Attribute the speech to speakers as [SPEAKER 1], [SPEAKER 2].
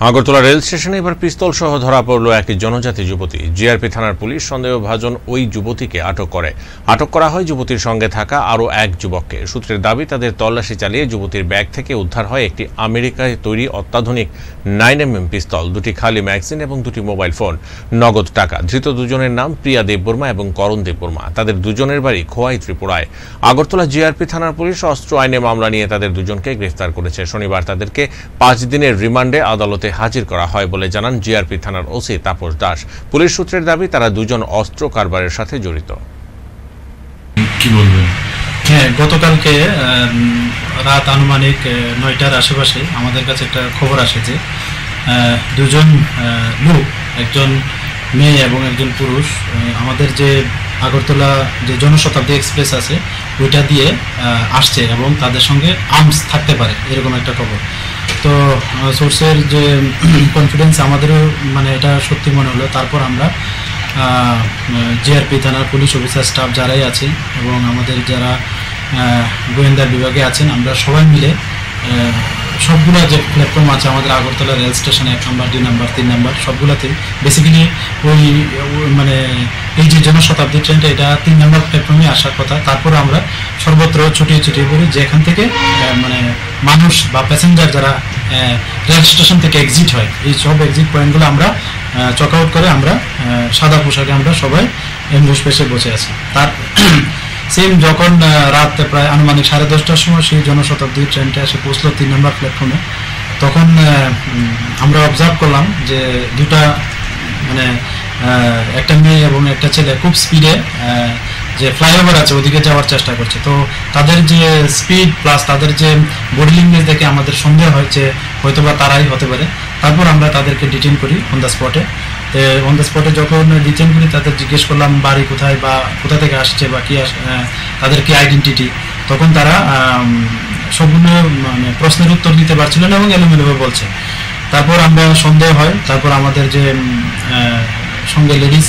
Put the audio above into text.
[SPEAKER 1] Agartala rail স্টেশনে এবার পিস্তল সহ ধরা পড়ল এক জনজাতি যুবতী। জিআরপি থানার পুলিশ সন্দেহভাজন ওই যুবতীকে আটক করা হয় যুবতীর সঙ্গে থাকা আরও এক যুবককে। সূত্রের দাবি, তাদের তল্লাশি চালিয়ে যুবতীর ব্যাগ থেকে উদ্ধার হয় একটি আমেরিকায় তৈরি অত্যাধুনিক 9mm পিস্তল, 2টি খালি ম্যাগাজিন এবং 2টি মোবাইল ফোন, নগদ টাকা। ধৃত দুজনের নাম প্রিয়া দেববর্মা এবং করণ দেববর্মা। তাদের দুজনের বাড়ি খোয়াই, ত্রিপুরায়। আগরতলা জিআরপি থানার পুলিশ অস্ত্র আইনে মামলা নিয়ে তাদের দুজনকে গ্রেফতার করেছে। শনিবার তাদেরকে 5 দিনের রিমান্ডে আদালতে হাজির করা হয় বলে জানান জিআরপি থানার ওসি তাপস দাস। পুলিশ সূত্রের দাবি, তারা দুজন অস্ত্র কারবারের সাথে জড়িত।
[SPEAKER 2] কি বলবেন?
[SPEAKER 3] হ্যাঁ, গতকালকে রাত আনুমানিক 9টার আশেপাশে আমাদের কাছে একটা খবর আসে যে দুজন লোক, একজন মেয়ে এবং একজন পুরুষ, আমাদের যে আগরতলা যে জনশতাব্দী এক্সপ্রেস আছে ওইটা দিয়ে আসছে এবং তাদের সঙ্গে আর্মস থাকতে পারে, এরকম একটা খবর। তো সোর্সের যে কনফিডেন্স আমাদেরও মানে এটা সত্যি মনে হলো। তারপর আমরা জিআরপি থানার পুলিশ অফিসার স্টাফ যারাই আছে এবং আমাদের যারা গোয়েন্দা বিভাগে আছেন, আমরা সবাই মিলে সবগুলো যে প্ল্যাটফর্ম আছে আমাদের আগরতলা রেল স্টেশনে 1 নম্বর, 2 নম্বর, 3 নম্বর সবগুলোতে বেসিক্যালি ওই মানে এই যে জনশতাব্দী ট্রেনটা এটা 3 নম্বর প্ল্যাটফর্মে আসার কথা। তারপর আমরা সর্বত্র ছুটিয়ে পড়ি যেখান থেকে মানে মানুষ বা প্যাসেঞ্জার যারা রেল স্টেশন থেকে এক্সিট হয়, এই সব এক্সিট পয়েন্টগুলো আমরা চক আউট করে আমরা সাদা পোশাকে আমরা সবাই এমবুশ পেশে বসে আছি। তার সেম যখন রাত প্রায় আনুমানিক 10:30টার সময় সেই জনশতাব্দী ট্রেনটা এসে পৌঁছলো 3 নম্বর প্ল্যাটফর্মে, তখন আমরা অবজার্ভ করলাম যে দুটা মানে একটা মেয়ে এবং একটা ছেলে খুব স্পিডে যে ফ্লাইওভার আছে ওদিকে যাওয়ার চেষ্টা করছে। তো তাদের যে স্পিড প্লাস তাদের যে বডি ল্যাঙ্গুয়েজ দেখে আমাদের সন্দেহ হয় যে হয়তোবা তারাই হতে পারে। তারপর আমরা তাদেরকে ডিটেইন করি অন দ্য স্পটে। অন দ্য স্পটে যখন ডিটেইন করি তাদের জিজ্ঞেস করলাম বাড়ি কোথায় বা কোথা থেকে আসছে বা কি তাদের কি আইডেন্টিটি, তখন তারা সম্পূর্ণ মানে প্রশ্নের উত্তর দিতে পারছিল না এবং এলোমেলোভাবে বলছে। তারপর আমরা সন্দেহ হয়, তারপর আমাদের যে সঙ্গে লেডিস